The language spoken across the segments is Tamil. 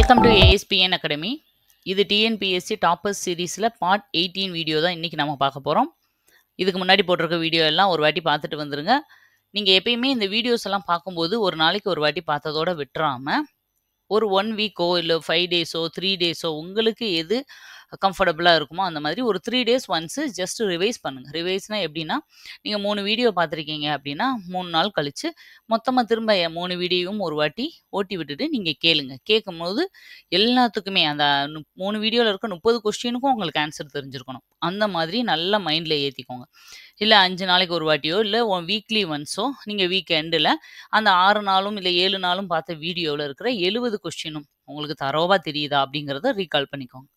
Welcome to ASPN academy. இது டிஎன்பிஎஸ்சி டாப்பர்ஸ் சீரீஸில் பார்ட் 18 வீடியோ தான் இன்றைக்கி நம்ம பார்க்க போகிறோம். இதுக்கு முன்னாடி போட்டிருக்க வீடியோ எல்லாம் ஒரு வாட்டி பார்த்துட்டு வந்துருங்க. நீங்கள் எப்பயுமே இந்த வீடியோஸ் எல்லாம் பார்க்கும்போது ஒரு நாளைக்கு ஒரு வாட்டி பார்த்ததோட விட்டுறாமல் ஒரு 1 வீக்கோ இல்லை 5 டேஸோ 3 டேஸோ உங்களுக்கு எது கம்ஃபர்டபுளாக இருக்குமோ அந்த மாதிரி ஒரு 3 டேஸ் ஒன்ஸு ஜஸ்ட் ரிவைஸ் பண்ணுங்கள். ரிவைஸ்னால் எப்படின்னா, நீங்கள் 3 வீடியோ பார்த்துருக்கீங்க அப்படின்னா 3 நாள் கழித்து மொத்தமாக திரும்ப 3 வீடியோவும் ஒரு வாட்டி ஓட்டி விட்டுட்டு நீங்கள் கேளுங்க. கேட்கும்போது எல்லாத்துக்குமே அந்த 3 வீடியோவில் இருக்க 30 கொஸ்டினுக்கும் உங்களுக்கு ஆன்சர் தெரிஞ்சிருக்கணும். அந்த மாதிரி நல்லா மைண்டில் ஏற்றிக்கோங்க. இல்லை 5 நாளைக்கு ஒரு வாட்டியோ இல்லை வீக்லி ஒன்ஸோ நீங்கள் வீக் எண்டில் அந்த 6 நாளும் இல்லை 7 நாளும் பார்த்த வீடியோவில் இருக்கிற 70 கொஸ்டினும் உங்களுக்கு தரோவாக தெரியுதா அப்படிங்கிறத ரீகால் பண்ணிக்கோங்க.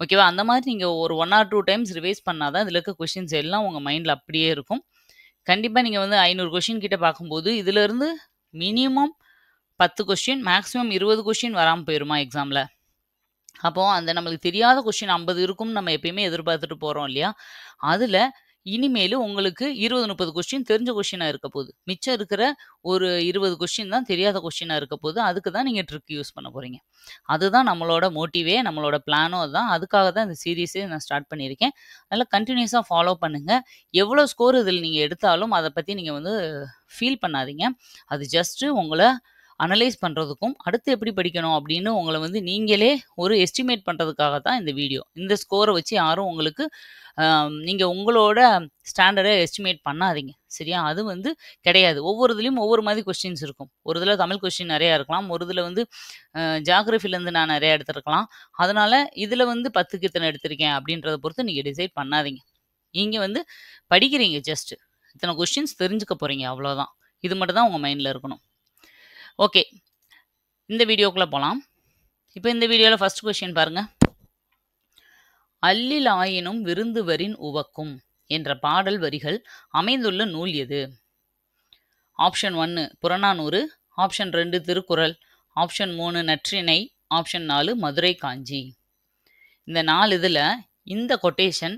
ஓகேவா? அந்த மாதிரி நீங்கள் ஒரு 1 or 2 டைம்ஸ் ரிவைஸ் பண்ணால் தான் இதில் இருக்க கொஷின்ஸ் எல்லாம் உங்கள் மைண்டில் அப்படியே இருக்கும். கண்டிப்பாக நீங்கள் 500 கொஷின் கிட்ட பார்க்கும்போது இதிலிருந்து மினிமம் 10 கொஸ்டின் மேக்ஸிமம் 20 கொஸ்டின் வராமல் போயிருமா எக்ஸாமில்? அப்போது அந்த நம்மளுக்கு தெரியாத கொஸ்டின் 50 இருக்கும்னு நம்ம எப்பயுமே எதிர்பார்த்துட்டு போகிறோம் இல்லையா? அதில் இனிமேல் உங்களுக்கு 20-30 கொஸ்டின் தெரிஞ்ச கொஸ்டினாக இருக்க போகுது. மிச்சம் இருக்கிற ஒரு 20 கொஸ்டின் தான் தெரியாத கொஸ்டினாக இருக்க போகுது. அதுக்கு தான் நீங்கள் ட்ரிக் யூஸ் பண்ண போகிறீங்க. அதுதான் நம்மளோட மோட்டிவே, நம்மளோட பிளானும் அதுதான். அதுக்காக தான் இந்த சீரீஸே நான் ஸ்டார்ட் பண்ணியிருக்கேன். அதனால் கண்டினியூஸாக ஃபாலோ பண்ணுங்கள். எவ்வளோ ஸ்கோர் இதில் நீங்கள் எடுத்தாலும் அதை பற்றி நீங்கள் ஃபீல் பண்ணாதீங்க. அது ஜஸ்ட்டு உங்களை அனலைஸ் பண்ணுறதுக்கும் அடுத்து எப்படி படிக்கணும் அப்படின்னு உங்களை நீங்களே ஒரு எஸ்டிமேட் பண்ணுறதுக்காக தான் இந்த வீடியோ. இந்த ஸ்கோரை வச்சு யாரும் உங்களுக்கு நீங்கள் உங்களோட ஸ்டாண்டர்டை எஸ்டிமேட் பண்ணாதீங்க. சரியா? அது கிடையாது. ஒவ்வொரு இதுலேயும் ஒவ்வொரு மாதிரி கொஸ்டின்ஸ் இருக்கும். ஒரு இதில் தமிழ் கொஸ்டின் நிறையா இருக்கலாம். ஒரு இதில் ஜியாகிரஃபிலேருந்து நான் நிறையா எடுத்துருக்கலாம். அதனால் இதில் 10க்கு இத்தனை எடுத்திருக்கேன் அப்படின்றத பொறுத்து நீங்கள் டிசைட் பண்ணாதீங்க. நீங்கள் படிக்கிறீங்க, ஜஸ்ட்டு இத்தனை கொஸ்டின்ஸ் தெரிஞ்சுக்க போகிறீங்க, அவ்வளோதான். இது மட்டும் தான் உங்கள் மைண்டில் இருக்கணும். ஓகே, இந்த வீடியோக்குள்ளே போகலாம். இப்போ இந்த வீடியோவில் ஃபர்ஸ்ட் கொஸ்டின் பாருங்கள். அல்லில் ஆயினும் விருந்துவரின் உவக்கும் என்ற பாடல் வரிகள் அமைந்துள்ள நூல் எது? Option 1 Purananuru, option 2 Thirukkural, option 3 Natrinai, option 4 Madurai Kanchi. இந்த 4 இதில் இந்த கொட்டேஷன்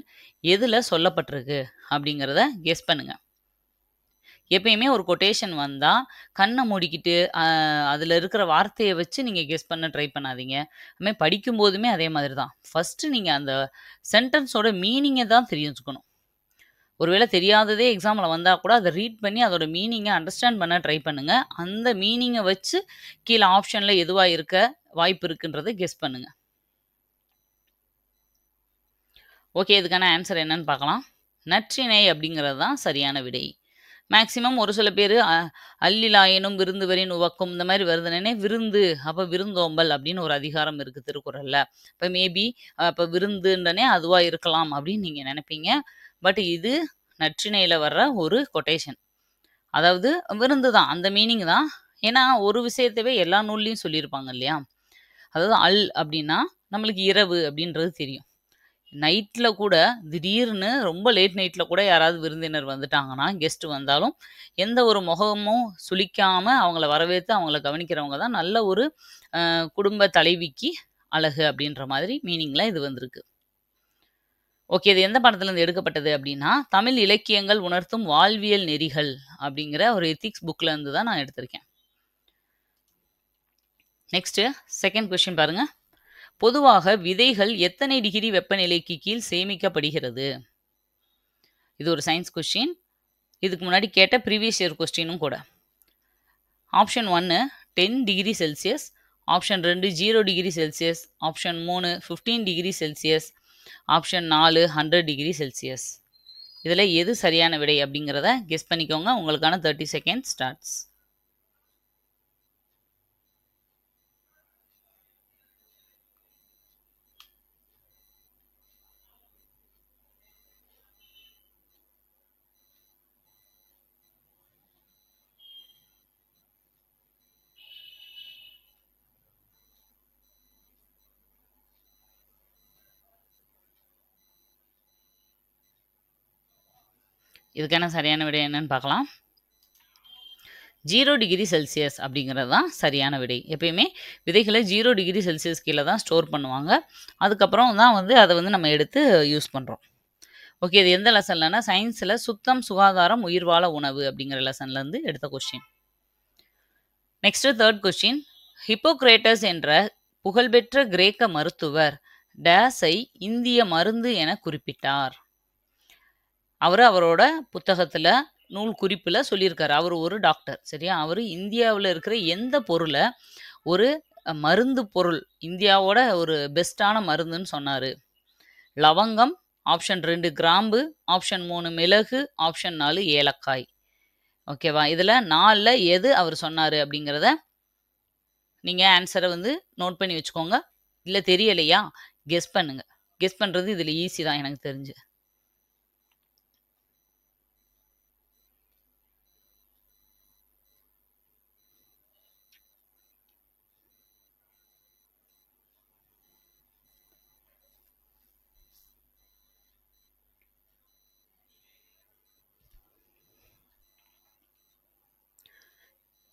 எதில் சொல்லப்பட்டிருக்கு அப்படிங்கிறத கெஸ் பண்ணுங்கள். எப்பயுமே ஒரு கொட்டேஷன் வந்தால் கண்ணை மூடிக்கிட்டு அதில் இருக்கிற வார்த்தையை வச்சு நீங்கள் கெஸ் பண்ண ட்ரை பண்ணாதீங்க. அதுமாதிரி படிக்கும்போதுமே அதே மாதிரி தான். ஃபஸ்ட்டு நீங்கள் அந்த சென்டென்ஸோட மீனிங்கை தான் தெரிஞ்சுக்கணும். ஒருவேளை தெரியாததே எக்ஸாமில் வந்தால் கூட அதை ரீட் பண்ணி அதோட மீனிங்கை அண்டர்ஸ்டாண்ட் பண்ண ட்ரை பண்ணுங்கள். அந்த மீனிங்கை வச்சு கீழே ஆப்ஷனில் எதுவாக இருக்க வாய்ப்பு இருக்குன்றதை கெஸ் பண்ணுங்கள். ஓகே, இதுக்கான ஆன்சர் என்னன்னு பார்க்கலாம். நற்றிணை அப்படிங்கிறது தான் சரியான விடை. மேக்சிமம் ஒரு சில பேர் அல்லிலாயினும் விருந்துவரின் உவக்கும் இந்த மாதிரி வருதுனே விருந்து, அப்போ விருந்தோம்பல் அப்படின்னு ஒரு அதிகாரம் இருக்குது திருக்குறளில். இப்போ மேபி இப்போ விருந்துன்றனே அதுவாக இருக்கலாம் அப்படின்னு நீங்கள் நினைப்பீங்க. பட் இது நற்றிணையில் வர்ற ஒரு கொட்டேஷன். அதாவது விருந்து தான், அந்த மீனிங் தான். ஏன்னா ஒரு விஷயத்தவே எல்லா நூல்லையும் சொல்லியிருப்பாங்க இல்லையா? அதாவது அப்படின்னா நம்மளுக்கு இரவு அப்படின்றது தெரியும். நைட்டில் கூட திடீர்னு ரொம்ப லேட் நைட்டில் கூட யாராவது விருந்தினர் வந்துட்டாங்கன்னா, கெஸ்ட் வந்தாலும் எந்த ஒரு முகமும் சுளிக்காமல் அவங்கள வரவேற்று அவங்கள கவனிக்கிறவங்க தான் நல்ல ஒரு குடும்ப தலைவிக்கு அழகு அப்படின்ற மாதிரி மீனிங்கில் இது வந்திருக்கு. ஓகே, இது எந்த படத்துலேருந்து எடுக்கப்பட்டது அப்படின்னா, தமிழ் இலக்கியங்கள் உணர்த்தும் வாழ்வியல் நெறிகள் அப்படிங்கிற ஒரு எத்திக்ஸ் புக்கில் இருந்து தான் நான் எடுத்திருக்கேன். நெக்ஸ்ட்டு செகண்ட் கொஸ்டின் பாருங்கள். பொதுவாக விதைகள் எத்தனை டிகிரி வெப்பநிலைக்கு கீழ் சேமிக்கப்படுகிறது? இது ஒரு சயின்ஸ் கொஸ்டின். இதுக்கு முன்னாடி கேட்ட ப்ரீவியஸ் இயர் கொஸ்டினும் கூட. Option 1 10 degree Celsius, option 2 0 degree Celsius, option 3 15 degree Celsius, option 4 100 degree Celsius. இதில் எது சரியான விடை அப்படிங்கிறத கெஸ் பண்ணிக்கோங்க. உங்களுக்கான 30 செகண்ட் ஸ்டார்ட்ஸ். இதுக்கான சரியான விடை என்னன்னு பார்க்கலாம். 0 டிகிரி செல்சியஸ் அப்படிங்கிறது தான் சரியான விடை. எப்பயுமே விதைகளை 0 டிகிரி செல்சியஸ் கீழே தான் ஸ்டோர் பண்ணுவாங்க. அதுக்கப்புறம் தான் அதை நம்ம எடுத்து யூஸ் பண்ணுறோம். ஓகே, இது எந்த லெசன்லன்னா சயின்ஸில் சுத்தம் சுகாதாரம் உயிர்வாழ உணவு அப்படிங்கிற லெசன்லேருந்து எடுத்த question. Next third question. Hippocrates என்ற புகழ்பெற்ற கிரேக்க மருத்துவர் டேஸை இந்திய மருந்து என குறிப்பிட்டார். அவரோட புத்தகத்துல நூல் குறிப்புல சொல்லியிருக்காரு. அவர் ஒரு டாக்டர், சரியா? அவர் இந்தியாவில் இருக்கிற எந்த பொருளை ஒரு மருந்து பொருள், இந்தியாவோட ஒரு பெஸ்டான மருந்துன்னு சொன்னாரு. லவங்கம், ஆப்ஷன் 2 கிராம்பு, ஆப்ஷன் 3 மிளகு, ஆப்ஷன் 4 ஏலக்காய். ஓகேவா? இதுல 4ல எது அவர் சொன்னாரு அப்படிங்கிறத நீங்க ஆன்சரை நோட் பண்ணி வச்சுக்கோங்க. இல்ல தெரியலையா, கெஸ் பண்ணுங்க. கெஸ் பண்றது இதுல ஈஸி தான் எனக்கு தெரிஞ்சு.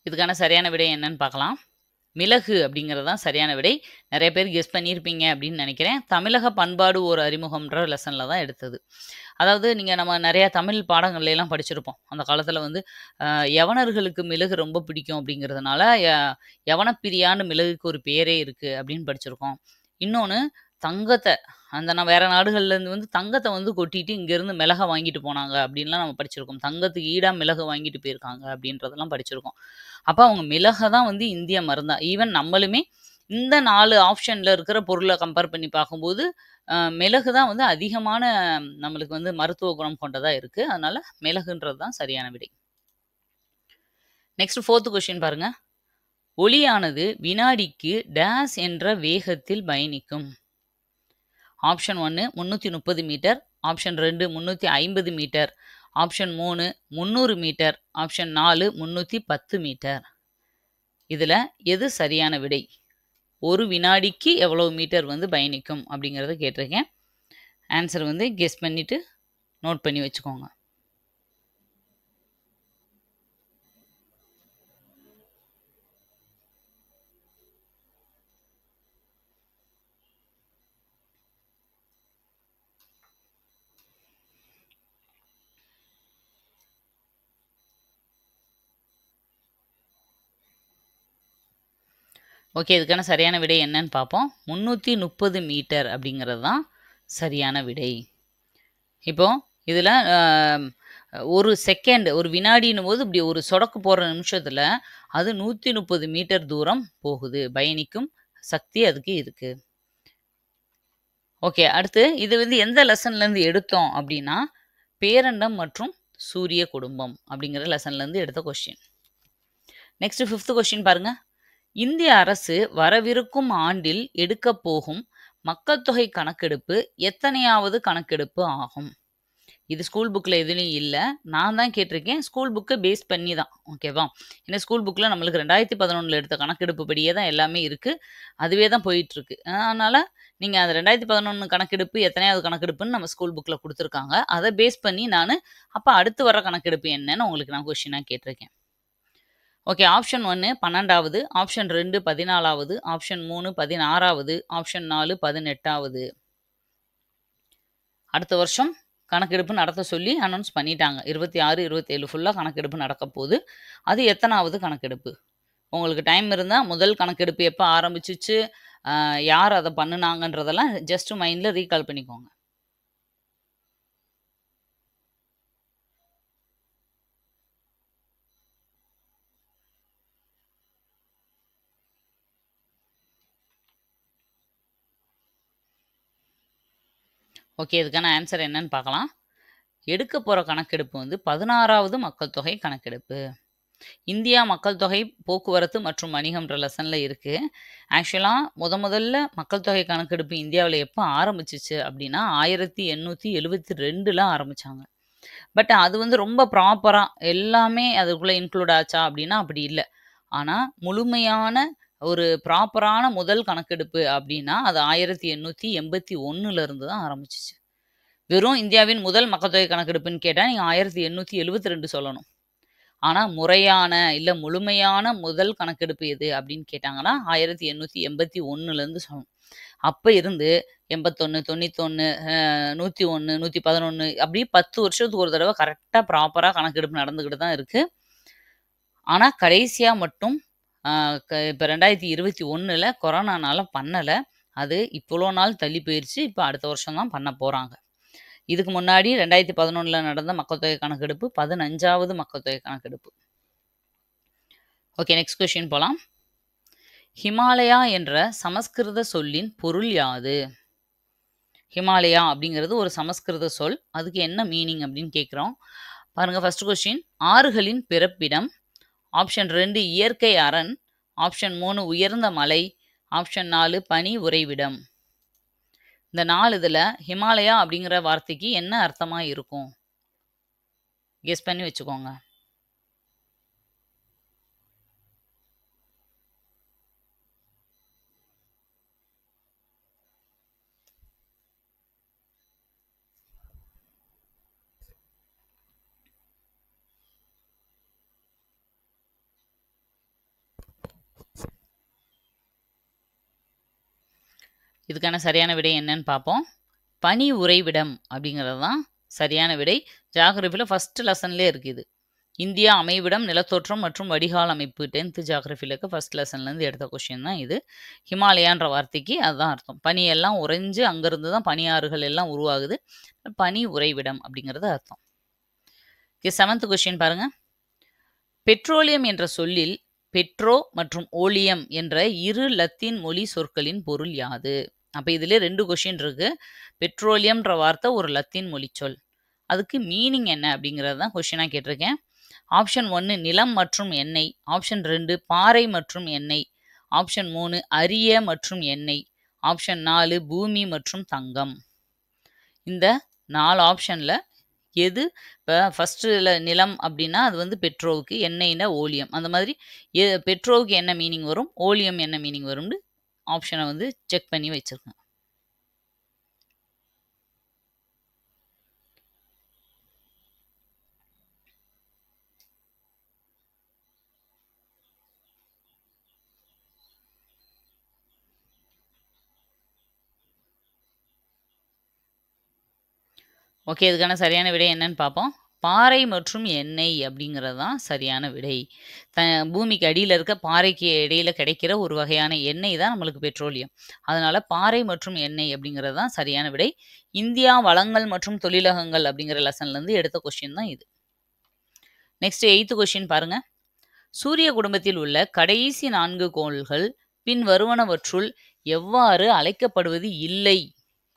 இதுக்கான சரியான விடை என்னன்னு பார்க்கலாம். மிளகு அப்படிங்கிறது தான் சரியான விடை. நிறைய பேர் கெஸ் பண்ணியிருப்பீங்க அப்படின்னு நினைக்கிறேன். தமிழக பண்பாடு ஒரு அறிமுகம்ன்ற லெசன்ல தான் எடுத்தது. அதாவது நம்ம நிறைய தமிழ் பாடங்கள்ல எல்லாம் படிச்சிருப்போம். அந்த காலத்துல யவனர்களுக்கு மிளகு ரொம்ப பிடிக்கும் அப்படிங்கிறதுனால யவனப்பிரியான்னு மிளகுக்கு ஒரு பேரே இருக்கு அப்படின்னு படிச்சிருக்கோம். இன்னொன்னு, தங்கத்தை வேற நாடுகள்ல இருந்து தங்கத்தை கொட்டிட்டு இங்கிருந்து மிளகை வாங்கிட்டு போனாங்க அப்படின்லாம் நம்ம படிச்சிருக்கோம். தங்கத்துக்கு ஈடா மிளகு வாங்கிட்டு போயிருக்காங்க அப்படின்றதெல்லாம் படிச்சிருக்கோம். அப்ப அவங்க மிளகை தான் இந்திய மருந்தா. ஈவன் நம்மளுமே இந்த 4 ஆப்ஷன்ல இருக்கிற பொருளை கம்பேர் பண்ணி பார்க்கும்போது மிளகு தான் அதிகமான நம்மளுக்கு மருத்துவ குணம் கொண்டதா இருக்கு. அதனால மிளகுன்றது தான் சரியான விடை. நெக்ஸ்ட் 4th கொஸ்டின் பாருங்க. ஒளியானது வினாடிக்கு டேஸ் என்ற வேகத்தில் பயணிக்கும். Option 1 330 metre, option 2 350 metre, option 3 300 metre, option 4 310 metre. இதுல எது சரியான விடை? ஒரு வினாடிக்கு எவ்வளவு மீட்டர் பயணிக்கும் அப்படிங்கிறத கேட்டிருக்கேன். ஆன்சர் கெஸ் பண்ணிட்டு நோட் பண்ணி வச்சுக்கோங்க. ஓகே, இதுக்கான சரியான விடை என்னன்னு பார்ப்போம். 330 மீட்டர் அப்படிங்கிறது தான் சரியான விடை. இப்போ இதில் ஒரு செகண்ட், ஒரு வினாடினும் போது இப்படி ஒரு சொடக்கு போடுற நிமிஷத்தில் அது 130 மீட்டர் தூரம் போகுது. பயணிக்கும் சக்தி அதுக்கு இருக்கு. ஓகே, அடுத்து இது எந்த லெசன்லேருந்து எடுத்தோம் அப்படின்னா, பேரண்டம் மற்றும் சூரிய குடும்பம் அப்படிங்கிற லெசன்லேருந்து எடுத்த கொஸ்டின். நெக்ஸ்ட் 5th கொஸ்டின் பாருங்க. இந்திய அரசு வரவிருக்கும் ஆண்டில் எடுக்க போகும் மக்கள் தொகை கணக்கெடுப்பு எத்தனையாவது கணக்கெடுப்பு ஆகும்? இது ஸ்கூல் புக்கில் எதுலையும் இல்லை, நான் தான் கேட்டிருக்கேன். ஸ்கூல் புக்கை பேஸ் பண்ணி தான், ஓகேவா? ஏன்னா ஸ்கூல் புக்கில் நம்மளுக்கு 2011 எடுத்த கணக்கெடுப்பு படியே தான் எல்லாமே இருக்குது, அதுவே தான் போயிட்டுருக்கு. அதனால் நீங்கள் அந்த 2011 கணக்கெடுப்பு எத்தனையாவது கணக்கெடுப்புன்னு நம்ம ஸ்கூல் புக்கில் கொடுத்துருக்காங்க. அதை பேஸ் பண்ணி நான் அப்போ அடுத்து வர கணக்கெடுப்பு என்னன்னு உங்களுக்கு நான் கொஸ்டினாக கேட்டிருக்கேன். ஓகே, ஆப்ஷன் 1 12வது, ஆப்ஷன் 2 14வது, ஆப்ஷன் 3 16வது, ஆப்ஷன் 4 18வது. அடுத்த வருஷம் கணக்கெடுப்பு நடத்த சொல்லி அனௌன்ஸ் பண்ணிட்டாங்க. 26 27 ஃபுல்லாக கணக்கெடுப்பு நடக்க போகுது. அது எத்தனாவது கணக்கெடுப்பு? உங்களுக்கு டைம் இருந்தால் முதல் கணக்கெடுப்பு எப்போ ஆரம்பிச்சிச்சு, யார் அதை பண்ணுனாங்கன்றதெல்லாம் ஜஸ்ட் மைண்டில் ரீகால் பண்ணிக்கோங்க. ஓகே, இதுக்கான ஆன்சர் என்னன்னு பார்க்கலாம். எடுக்க போகிற கணக்கெடுப்பு 16வது மக்கள் தொகை கணக்கெடுப்பு. இந்தியா மக்கள் தொகை, போக்குவரத்து மற்றும் வணிகம்ன்ற லெசனில் இருக்குது. ஆக்சுவலாக முதல்ல மக்கள் தொகை கணக்கெடுப்பு இந்தியாவில் எப்போ ஆரம்பிச்சிச்சு அப்படின்னா 1872 ஆரம்பித்தாங்க. பட் அது ரொம்ப ப்ராப்பராக எல்லாமே அதுக்குள்ளே இன்க்ளூட் ஆச்சா அப்படின்னா அப்படி இல்லை. ஆனால் முழுமையான ஒரு ப்ராப்பரான முதல் கணக்கெடுப்பு அப்படின்னா அது 1881 தான் ஆரம்பிச்சிச்சு. வெறும் இந்தியாவின் முதல் மக்கள் தொகை கணக்கெடுப்புன்னு கேட்டால் நீங்கள் 1872 சொல்லணும். ஆனால் முறையான இல்லை முழுமையான முதல் கணக்கெடுப்பு எது அப்படின்னு கேட்டாங்கன்னா 1881 சொல்லணும். அப்போ இருந்து 81 91 101 111 அப்படி 10 வருஷத்துக்கு ஒரு தடவை கரெக்டாக ப்ராப்பராக கணக்கெடுப்பு நடந்துக்கிட்டு தான் இருக்குது. ஆனால் கடைசியாக மட்டும் இப்போ 2021ல் கொரோனானால பண்ணலை. அது இவ்வளோ நாள் தள்ளி போயிடுச்சு. இப்போ அடுத்த வருஷம் தான் பண்ண போகிறாங்க. இதுக்கு முன்னாடி 2011ல் நடந்த மக்கள் தொகை கணக்கெடுப்பு 15வது மக்கள் தொகை கணக்கெடுப்பு. ஓகே, நெக்ஸ்ட் கொஸ்டின் போகலாம். ஹிமாலயா என்ற சமஸ்கிருத சொல்லின் பொருள் யாது? ஹிமாலயா அப்படிங்கிறது ஒரு சமஸ்கிருத சொல். அதுக்கு என்ன மீனிங் அப்படின்னு கேட்குறோம். பாருங்கள், ஃபர்ஸ்ட் கொஸ்டின், ஆறுகளின் பிறப்பிடம். ஆப்ஷன் 2 இயற்கை அரண். ஆப்ஷன் 3 உயர்ந்த மலை. ஆப்ஷன் 4 பனி உறைவிடம். இந்த 4 இதில் ஹிமாலயா அப்படிங்கிற வார்த்தைக்கு என்ன அர்த்தமாக இருக்கும்? கெஸ் பண்ணி வச்சுக்கோங்க. இதுக்கான சரியான விடை என்னன்னு பார்ப்போம். பனி உறைவிடம் அப்படிங்கிறது தான் சரியான விடை. ஜியாகிரபியில் ஃபர்ஸ்ட் லெசன்லேயே இருக்குது. இந்தியா அமைவிடம், நிலத்தோற்றம் மற்றும் வடிகால் அமைப்பு 10th ஜியாகிரபியில் இருக்க ஃபர்ஸ்ட் லெசன்லேருந்து எடுத்த கொஸ்டின் தான் இது. ஹிமாலயான்ற வார்த்தைக்கு அதுதான் அர்த்தம். பனி எல்லாம் உறைஞ்சு அங்கேருந்து தான் பனியாறுகள் எல்லாம் உருவாகுது. பனி உறைவிடம் அப்படிங்கிறது அர்த்தம். ஓகே, 7th கொஸ்டின் பாருங்க. பெட்ரோலியம் என்ற சொல்லில் பெட்ரோ மற்றும் ஓலியம் என்ற இரு லத்தீன் மொழி சொற்களின் பொருள் யாது? அப்போ இதில் 2 கொஸ்டின் இருக்கு. பெட்ரோலியம்ன்ற வார்த்தை ஒரு லத்தீன் மொழி சொல். அதுக்கு மீனிங் என்ன அப்படிங்கிறது தான் கொஸ்டினாக கேட்டிருக்கேன். ஆப்ஷன் 1 நிலம் மற்றும் எண்ணெய். ஆப்ஷன் 2 பாறை மற்றும் எண்ணெய். ஆப்ஷன் 3 அரிய மற்றும் எண்ணெய். ஆப்ஷன் 4 பூமி மற்றும் தங்கம். இந்த 4 ஆப்ஷனில் எது? இப்போ ஃபஸ்ட்டில் நிலம் அப்படின்னா அது வந்து பெட்ரோவுக்கு, எண்ணெய்னா ஓலியம். அந்த மாதிரி பெட்ரோவுக்கு என்ன மீனிங் வரும், ஓலியம் என்ன மீனிங் வரும்னு ஆப்ஷனை வந்து செக் பண்ணி வச்சுருக்கேன். ஓகே, இதுக்கான சரியான விடை என்னன்னு பார்ப்போம். பாறை மற்றும் எண்ணெய் அப்படிங்கிறது தான் சரியான விடை. பூமிக்கு அடியில் இருக்க பாறைக்கு இடையில கிடைக்கிற ஒரு வகையான எண்ணெய் தான் நம்மளுக்கு பெட்ரோலியம். அதனால பாறை மற்றும் எண்ணெய் அப்படிங்கிறது தான் சரியான விடை. இந்தியா வளங்கள் மற்றும் தொழிலகங்கள் அப்படிங்கிற லெசன்லேருந்து எடுத்த கொஸ்டின் தான் இது. நெக்ஸ்ட் 8th கொஸ்டின் பாருங்க. சூரிய குடும்பத்தில் உள்ள கடைசி 4 கோள்கள் பின் வருவனவற்றுள் எவ்வாறு அழைக்கப்படுவது இல்லை?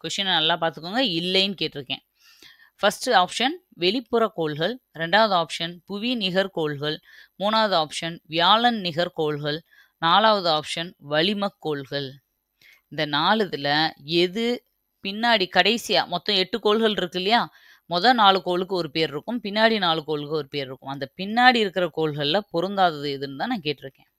கொஸ்டினை நல்லா பார்த்துக்கோங்க. இல்லைன்னு கேட்டிருக்கேன். ஃபர்ஸ்ட் ஆப்ஷன் வெளிப்புற கோள்கள், 2வது ஆப்ஷன் புவி நிகர் கோள்கள், 3வது ஆப்ஷன் வியாழன் நிகர் கோள்கள், 4வது ஆப்ஷன் வளிமக் கோள்கள். இந்த 4 இதில் எது பின்னாடி கடைசியாக மொத்தம் 8 கோள்கள் இருக்கு இல்லையா? மொதல் 4 கோளுக்கு ஒரு பேர் இருக்கும், பின்னாடி 4 கோளுக்கு ஒரு பேர் இருக்கும். அந்த பின்னாடி இருக்கிற கோள்களில் பொருந்தாதது எதுன்னு தான் நான் கேட்டிருக்கேன்.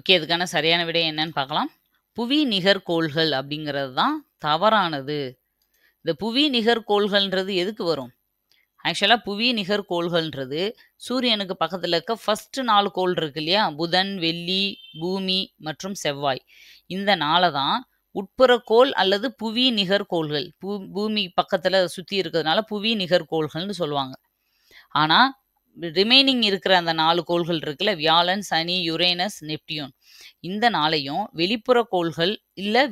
ஓகே, இதுக்கான சரியான விடை என்னன்னு பார்க்கலாம். புவி நிகர் கோள்கள் அப்படிங்கிறது தான் தவறானது. இந்த புவி நிகர் கோள்கள்ன்றது எதுக்கு வரும்? ஆக்சுவலாக புவி நிகர் கோள்கள்ன்றது சூரியனுக்கு பக்கத்தில் இருக்க ஃபர்ஸ்ட் 4 கோள் இருக்கு இல்லையா? புதன், வெள்ளி, பூமி மற்றும் செவ்வாய். இந்த 4 தான் உட்புற கோள் அல்லது புவி நிகர் கோள்கள். பூமி பக்கத்தில் சுற்றி இருக்கிறதுனால புவி நிகர் கோள்கள்னு சொல்லுவாங்க. ஆனால் ரிமைனிங் இருக்கிற அந்த 4 கோள்கள் இருக்குல்ல, வியாழன், சனி, யுரேனஸ், நெப்டியூன், இந்த 4ஐயும் வெளிப்புற கோள்கள் இல்லை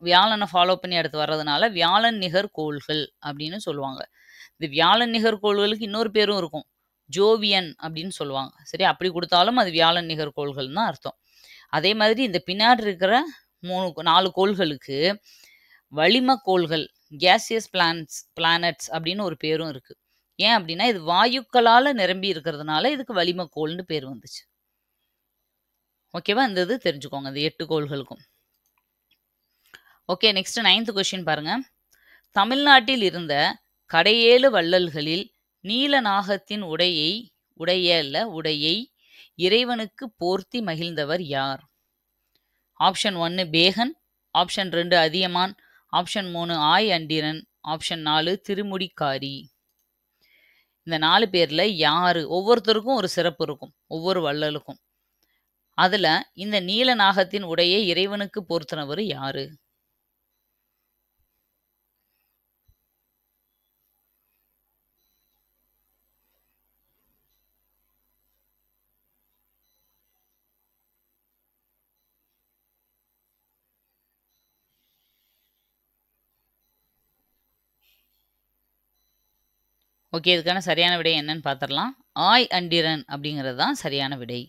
வியாழனை ஃபாலோ பண்ணி அடுத்து வர்றதுனால வியாழன் நிகர் கோள்கள் அப்படின்னு சொல்லுவாங்க. இந்த வியாழன் நிகர் கோள்களுக்கு இன்னொரு பேரும் இருக்கும், ஜோவியன் அப்படின்னு சொல்லுவாங்க. சரி, அப்படி கொடுத்தாலும் அது வியாழன் நிகர் கோள்கள் தான் அர்த்தம். அதே மாதிரி இந்த பின்னாடி இருக்கிற 4 கோள்களுக்கு வளிம கோள்கள், கேசியஸ் பிளானட்ஸ் அப்படின்னு ஒரு பேரும் இருக்கு. ஏன் அப்படின்னா இது வாயுக்களால் நிரம்பி இருக்கிறதுனால இதுக்கு வளிம கோள்னு பேர் வந்துச்சு. ஓகேவா? இந்த இது தெரிஞ்சுக்கோங்க, இந்த 8 கோள்களுக்கும். ஓகே, நெக்ஸ்ட் 9th கொஸ்டின் பாருங்க. தமிழ்நாட்டில் இருந்த கடையேழு வள்ளல்களில் நீலநாகத்தின் உடையை இறைவனுக்கு போர்த்தி மகிழ்ந்தவர் யார்? Option 1 Pekan, option 2 Athiyaman, option 3 Aay Andiran, option 4 Thirumudikari. இந்த 4 பேர்ல யாரு? ஒவ்வொருத்தருக்கும் ஒரு சிறப்பு இருக்கும். ஒவ்வொரு வள்ளலுக்கும். அதுல இந்த நீல நாகத்தின் உடையை இறைவனுக்கு போர்த்தினவரு யாரு? ஓகே. இதுக்கான சரியான விடை என்னன்னு பார்த்துரலாம். ஆய் அண்டிரன் அப்படிங்கிறது தான் சரியான விடை.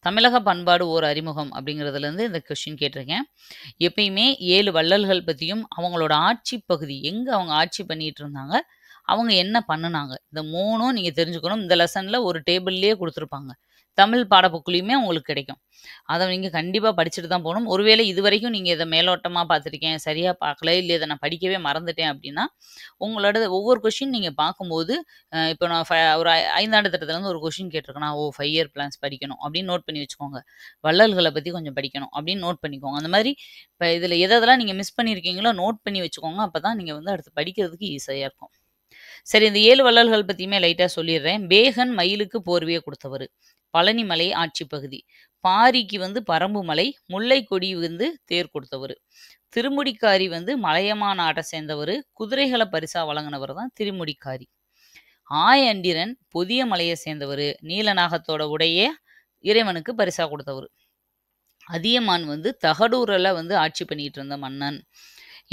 தமிழக பண்பாடு ஓர் அறிமுகம் அப்படிங்கிறதுலேருந்து இந்த கொஸ்டின் கேட்டிருக்கேன். எப்பயுமே 7 வள்ளல்கள் பத்தியும், அவங்களோட ஆட்சி பகுதி, எங்க அவங்க ஆட்சி பண்ணிட்டு இருந்தாங்க, அவங்க என்ன பண்ணுனாங்க, இந்த 3ம் நீங்க தெரிஞ்சுக்கணும். இந்த லெசன்ல ஒரு டேபிள்லயே குடுத்துருப்பாங்க. தமிழ் பாடப்புக்லயுமே உங்களுக்கு கிடைக்கும். அத நீங்க கண்டிப்பா படிச்சுட்டு தான் போணும். ஒருவேளை இதுவரைக்கும் நீங்க இத மேலோட்டமா பார்த்துருக்கேன், சரியா பார்க்கல, இல்ல இத நான் படிக்கவே மறந்துட்டேன் அப்படின்னா, உங்களோட ஒவ்வொரு கொஸ்டின் நீங்க பார்க்கும்போது, இப்போ நான் ஒரு 5ஆண்டு திட்டத்துலேருந்து ஒரு கொஸ்டின் கேட்டிருக்கேன்னா, ஓ 5 இயர் பிளான்ஸ் படிக்கணும் அப்படின்னு நோட் பண்ணி வச்சுக்கோங்க. வள்ளல்கள பத்தி கொஞ்சம் படிக்கணும் அப்படின்னு நோட் பண்ணிக்கோங்க. அந்த மாதிரி இப்ப இதுல எதெல்லாம் நீங்க மிஸ் பண்ணியிருக்கீங்களோ நோட் பண்ணி வச்சுக்கோங்க. அப்பதான் நீங்க வந்து அடுத்து படிக்கிறதுக்கு ஈஸியா இருக்கும். சரி, இந்த 7 வள்ளல்கள் பத்தியுமே லைட்டா சொல்லிடுறேன். பேகன் மயிலுக்கு போர்வைய குடுத்தவரு. பழனிமலை ஆட்சி பகுதி. பாரிக்கு வந்து பரம்பு மலை, முல்லை கொடி வந்து தேர் கொடுத்தவரு. திருமுடிக்காரி வந்து மலையமா நாட்டை சேர்ந்தவரு. குதிரைகளை பரிசா வழங்கினவர் தான் திருமுடிக்காரி. ஆயண்டிரன் பொதிய மலையை சேர்ந்தவரு. நீலநாகத்தோட உடைய இறைவனுக்கு பரிசா கொடுத்தவரு. அதியமான் வந்து தகடூரில் வந்து ஆட்சி பண்ணிட்டு இருந்த மன்னன்.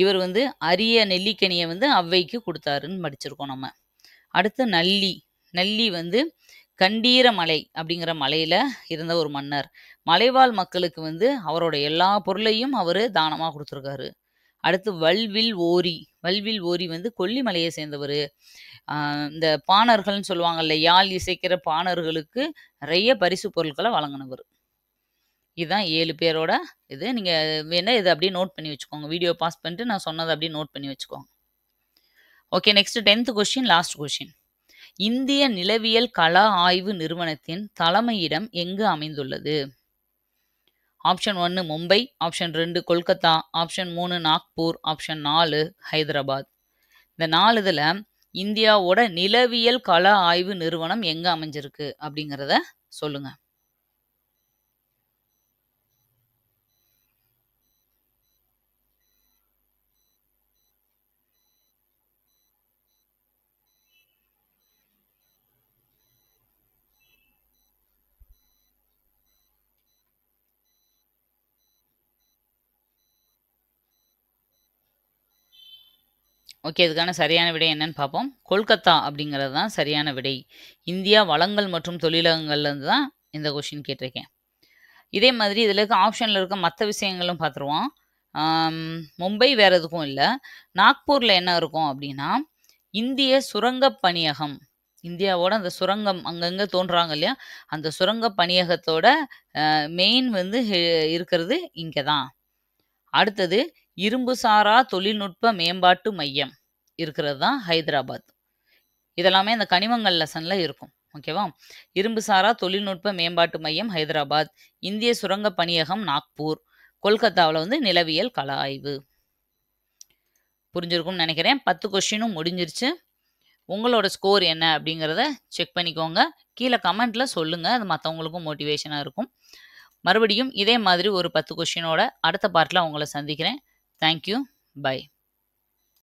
இவர் வந்து அரிய நெல்லிக்கனியை வந்து ஔவைக்கு கொடுத்தாருன்னு படிச்சிருக்கோம் நம்ம. அடுத்து நல்லி. நல்லி வந்து கண்டீரமலை அப்படிங்கிற மலையில இருந்த ஒரு மன்னர். மலைவாழ் மக்களுக்கு வந்து அவரோட எல்லா பொருளையும் அவரு தானமா கொடுத்துருக்காரு. அடுத்து வல்வில் ஓரி. வல்வில் ஓரி வந்து கொல்லிமலையை சேர்ந்தவர். இந்த பாணர்கள்னு சொல்லுவாங்கல்ல, யாழ் இசைக்கிற பாணர்களுக்கு நிறைய பரிசு பொருட்களை வழங்கினவர். இதுதான் 7 பேரோட இது. நீங்க வேணா இதை அப்படியே நோட் பண்ணி வச்சுக்கோங்க. வீடியோ பாஸ் பண்ணிட்டு நான் சொன்னதை அப்படியே நோட் பண்ணி வச்சுக்கோங்க. Okay, next 10th question, last question. இந்திய நிலவியல் கள ஆய்வு நிறுவனத்தின் தலைமையிடம் எங்கு அமைந்துள்ளது? Option 1 Mumbai, option 2 Kolkata, option 3 Nagpur, option 4 Hyderabad. இந்த 4 இதுல இந்தியாவோட நிலவியல் கள ஆய்வு நிறுவனம் எங்க அமைஞ்சிருக்கு அப்படிங்கிறத சொல்லுங்க. ஓகே, இதுக்கான சரியான விடை என்னன்னு பார்ப்போம். கொல்கத்தா அப்படிங்கிறது தான் சரியான விடை. இந்தியா வளங்கள் மற்றும் தொழிலகங்கள்லேருந்து தான் இந்த கொஷின் கேட்டிருக்கேன். இதே மாதிரி இதில் இருக்க ஆப்ஷனில் இருக்க மற்ற விஷயங்களும் பார்த்துருவோம். மும்பை வேற எதுக்கும் இல்லை. நாக்பூரில் என்ன இருக்கும் அப்படின்னா, இந்திய சுரங்க பணியகம். இந்தியாவோட அந்த சுரங்கம் அங்கங்கே தோன்றாங்க இல்லையா, அந்த சுரங்க பணியகத்தோட மெயின் வந்து இருக்கிறது இங்கே தான். அடுத்தது இரும்புசாரா தொழில்நுட்ப மேம்பாட்டு மையம் இருக்கிறது தான் ஹைதராபாத். இதெல்லாமே அந்த கனிமங்கள் லெசன்ல இருக்கும். ஓகேவா? இரும்புசாரா தொழில்நுட்ப மேம்பாட்டு மையம் ஹைதராபாத், இந்திய சுரங்க பணியகம் நாக்பூர், கொல்கத்தாவில் வந்து நிலவியல் கள ஆய்வு. புரிஞ்சிருக்கும்னு நினைக்கிறேன். 10 கொஸ்டினும் முடிஞ்சிருச்சு. உங்களோட ஸ்கோர் என்ன அப்படிங்கிறத செக் பண்ணிக்கோங்க. கீழே கமெண்ட்ல சொல்லுங்க. அது மற்றவங்களுக்கும் மோட்டிவேஷனாக இருக்கும். மறுபடியும் இதே மாதிரி ஒரு 10 கொஸ்டினோட அடுத்த பார்ட்டில் உங்களை சந்திக்கிறேன். தேங்க்யூ. பை.